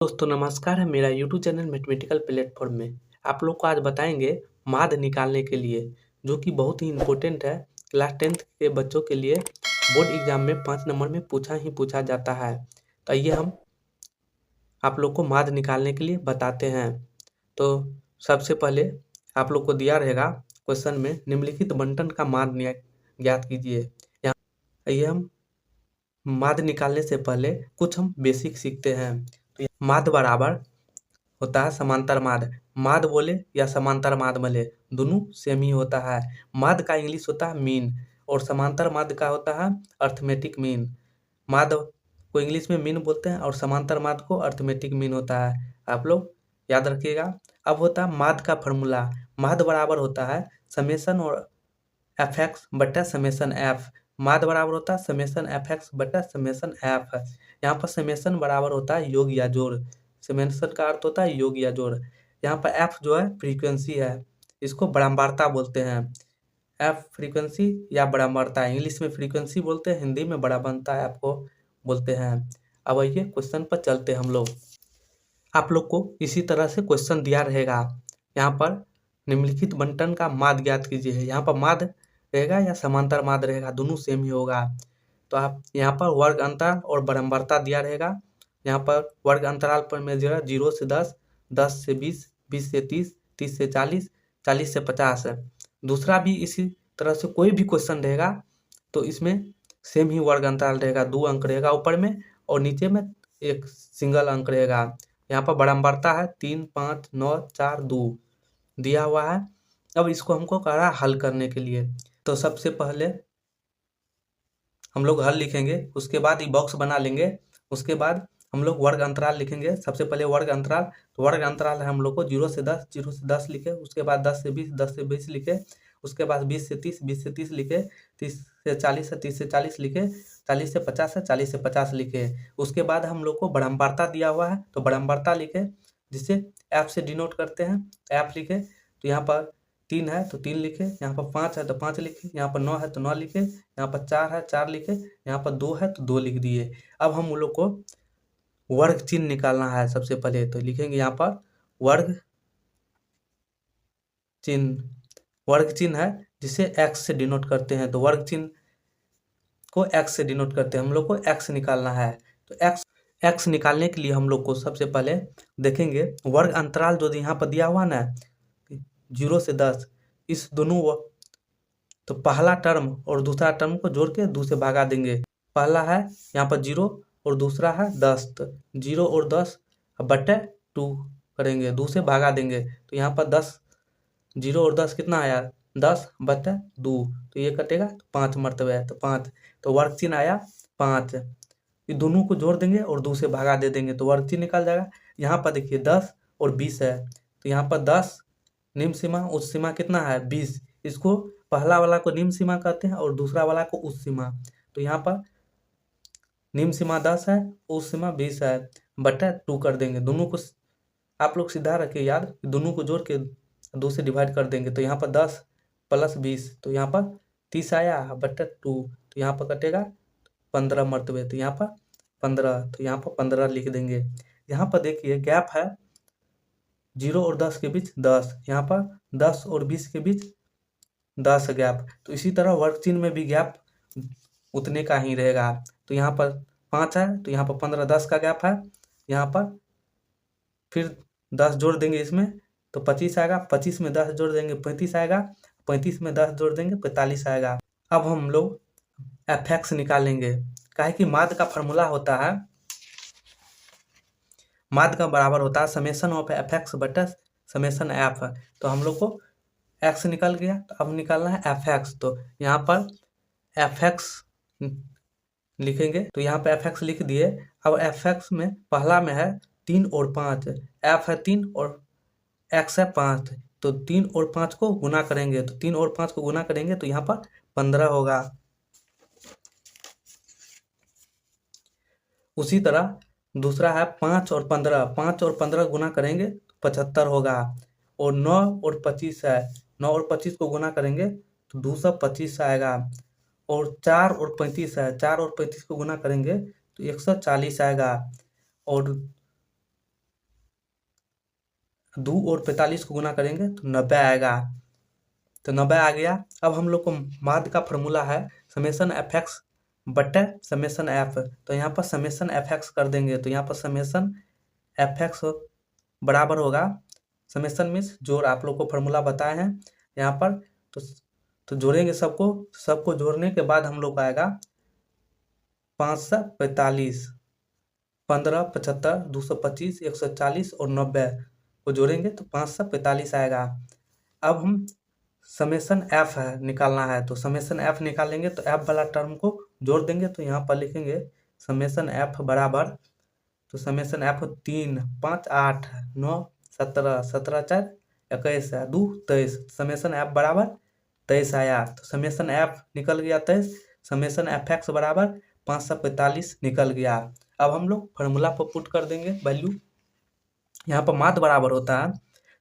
दोस्तों नमस्कार है मेरा यूट्यूब चैनल मैथमेटिकल प्लेटफॉर्म में आप लोग को आज बताएंगे माध्य निकालने के लिए जो कि बहुत ही इम्पोर्टेंट है। क्लास 10th के बच्चों के लिए बोर्ड एग्जाम में 5 नंबर में पूछा जाता है। तो आइए हम आप लोग को माध्य निकालने के लिए बताते हैं। तो सबसे पहले आप लोग को दिया रहेगा क्वेश्चन में निम्नलिखित बंटन का माध्य ज्ञात कीजिए। यहाँ आइए हम माध्य निकालने से पहले कुछ हम बेसिक सीखते हैं। तो माध्य बराबर होता है समांतर माध्य। माध्य बोले या समांतर माध्य बोले दोनों सेम ही होता है। माध्य का इंग्लिश होता है मीन और समांतर माध्य का होता है अर्थमेटिक मीन। माध्य को इंग्लिश में मीन बोलते हैं और समांतर माध्य को अर्थमेटिक मीन होता है। आप लोग याद रखिएगा। अब होता है माध्य का फॉर्मूला। माध्य बराबर होता है समेसन और एफ एक्स बटा समेसन एफ। माध्य बराबर होता है समेसन एफ एक्स बटा समेसन एफ। यहाँ पर समेसन बराबर होता है योग या जोड़। समेसन का अर्थ होता है योग या जोड़। यहाँ पर एफ जो है फ्रीक्वेंसी है, इसको बारंबारता बोलते हैं। एफ फ्रीक्वेंसी या बारंबारता, इंग्लिश में फ्रीक्वेंसी बोलते हैं, हिंदी में बारंबारता एफ को बोलते हैं। अब आइए क्वेश्चन पर चलते हैं हम लोग। आप लोग को इसी तरह से क्वेश्चन दिया रहेगा। यहाँ पर निम्नलिखित बंटन का माध्य ज्ञात कीजिए। यहाँ पर माध्य रहेगा या समांतर माध्य रहेगा, दोनों सेम ही होगा। तो आप यहाँ पर वर्ग अंतराल और बारंबारता दिया रहेगा। यहाँ पर वर्ग अंतराल पर में जो है 0 से 10, 10 से 20, 20 से 30, 30 से 40, 40 से 50 है। दूसरा भी इसी तरह से कोई भी क्वेश्चन रहेगा तो इसमें सेम ही वर्ग अंतराल रहेगा, 2 अंक रहेगा ऊपर में और नीचे में एक सिंगल अंक रहेगा। यहाँ पर बारंबारता है 3, 5, 9, 4, 2 दिया हुआ है। अब इसको हमको कह रहा है हल करने के लिए। तो सबसे पहले हम लोग हल लिखेंगे, उसके बाद ये बॉक्स बना लेंगे। उसके बाद हम लोग वर्ग अंतराल लिखेंगे। सबसे पहले वर्ग अंतराल, तो वर्ग अंतराल है हम लोग को 0 से 10, 0 से 10 लिखे। उसके बाद 10 से 20, 10 से 20 लिखे। उसके बाद 20 से 30, 20 से 30 लिखे। 30 से 40 है, 30 से 40 लिखे। 40 से 50 है, 40 से 50 लिखे। उसके बाद हम लोग को बारंबारता दिया हुआ है तो बारंबारता लिखे, जिसे एफ से डिनोट करते हैं। एफ लिखे तो यहाँ पर 3 है तो 3 लिखे, यहाँ पर 5 है तो 5 लिखे, यहाँ पर 9 है तो 9 लिखे, यहाँ पर 4 है 4 लिखे, यहाँ पर 2 है तो 2 लिख दिए। अब हम लोग को वर्ग चिन्ह निकालना है। सबसे पहले तो लिखेंगे यहाँ पर वर्ग चिन्ह। वर्ग चिन्ह है जिसे एक्स से डिनोट करते हैं, तो वर्ग चिन्ह को एक्स से डिनोट करते हैं। हम लोग को एक्स निकालना है। तो एक्स निकालने के लिए हम लोग को सबसे पहले देखेंगे वर्ग अंतराल जो यहाँ पर दिया हुआ ना 0 से 10, इस दोनों तो पहला टर्म और दूसरा टर्म को जोड़ के 2 से भागा देंगे। पहला है यहाँ पर 0 और दूसरा है 10, तो 0 और 10 बटे 2 करेंगे, 2 से भागा देंगे। तो यहाँ पर 10, 0 और 10 कितना आया 10 बटे 2, तो ये कटेगा 5 मरतबे है तो 5। तो वर्ग चिन्ह आया 5। ये दोनों को जोड़ देंगे और 2 से भागा दे देंगे तो वर्ग चिन्ह निकल जाएगा। यहाँ पर देखिए 10 और 20 है, तो यहाँ पर 10 निम्न सीमा, उच्च सीमा कितना है 20। इसको पहला वाला को निम्न सीमा कहते हैं और दूसरा वाला को उच्च सीमा। तो यहाँ पर निम्न सीमा 10 है, उच्च सीमा 20 है, बटा 2 कर देंगे। दोनों को आप लोग सीधा रखिए याद, दोनों को जोड़ के 2 से डिवाइड कर देंगे। तो यहाँ पर 10 प्लस 20, तो यहाँ पर 30 आया बटा 2, तो यहाँ पर कटेगा 15 मरतबे, तो यहाँ पर 15, तो यहाँ पर 15 लिख देंगे। यहाँ पर देखिए गैप है 0 और 10 के बीच 10, यहाँ पर 10 और 20 के बीच 10 गैप। तो इसी तरह वर्ग चिन्ह में भी गैप उतने का ही रहेगा। तो यहाँ पर 5 है तो यहाँ पर 15, 10 का गैप है। यहाँ पर फिर 10 जोड़ देंगे इसमें तो 25 आएगा, 25 में 10 जोड़ देंगे 35 आएगा, 35 में 10 जोड़ देंगे 45 आएगा। अब हम लोग एफ एक्स निकालेंगे, काहे कि माध्य का फॉर्मूला होता है, माध्य का बराबर होता है समेसन ऑफ एफ एक्स बटा समेसन एफ। तो हम लोग को एक्स निकल गया, तो अब निकालना है एफ एक्स। तो यहाँ पर एफ एक्स लिखेंगे, तो यहाँ पर एफ एक्स लिख दिए। अब एफ एक्स में पहला में है 3 और 5, एफ है 3 और एक्स है 5, तो 3 और 5 को गुना करेंगे, तो 3 और 5 को गुना करेंगे तो यहाँ पर 15 होगा। उसी तरह दूसरा है 5 और 15, 5 और 15 गुना करेंगे तो 75 होगा। और 9 और 25 है, 9 और 25 को गुना करेंगे तो 225 आएगा। और 4 और 35 है, 4 और 35 को गुना करेंगे तो 140 आएगा। और 2 और 45 को गुना करेंगे तो 90 आएगा। तो 90 आ गया। अब हम लोग को माद का फॉर्मूला है समेसन एफ एक्स बटे समेसन एफ। तो यहाँ पर समेसन एफ एक्स कर देंगे तो यहाँ पर समेसन एफ एक्स बराबर होगा, समेसन मीन्स जोड़, आप लोग को फॉर्मूला बताए हैं यहाँ पर। तो जोड़ेंगे सबको जोड़ने के बाद हम लोग को आएगा 545, 15, 75, 225, 140 और 90 को जोड़ेंगे तो 545 आएगा। अब हम समेसन एफ है निकालना है, तो समेसन एफ निकालेंगे तो एफ वाला टर्म को जोड़ देंगे। तो यहाँ पर लिखेंगे समेसन एफ बराबर, तो समेसन एफ 3, 5, 8, 9, 17, 17, 4, 21, 2, 23, समेसन एफ बराबर 23 आया। तो समेसन एफ निकल गया 23, समेसन एफ एक्स बराबर 545 निकल गया। अब हम लोग फॉर्मूला पर पुट कर देंगे वैल्यू। यहाँ पर माद बराबर होता है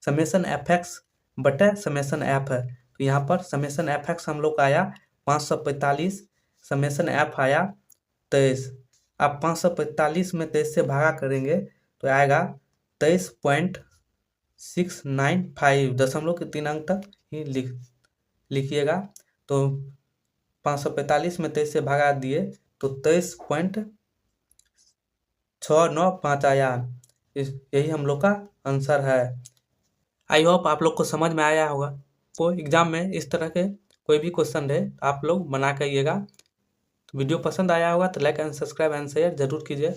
समेसन एफ एक्स बटे समेसन एफ है। तो यहाँ पर समेसन एफ एक्स हम लोग का आया 545, समेसन एफ आया 23। अब 545 में 23 से भागा करेंगे तो आएगा 23.695, दशमलव के 3 अंक तक ही लिखिएगा। तो 545 में 23 से भागा दिए तो 23.695 आया। यही हम लोग का आंसर है। आई होप आप लोग को समझ में आया होगा। तो एग्जाम में इस तरह के कोई भी क्वेश्चन रहे आप लोग बना करिएगा। तो वीडियो पसंद आया होगा तो like and subscribe and share जरूर कीजिए।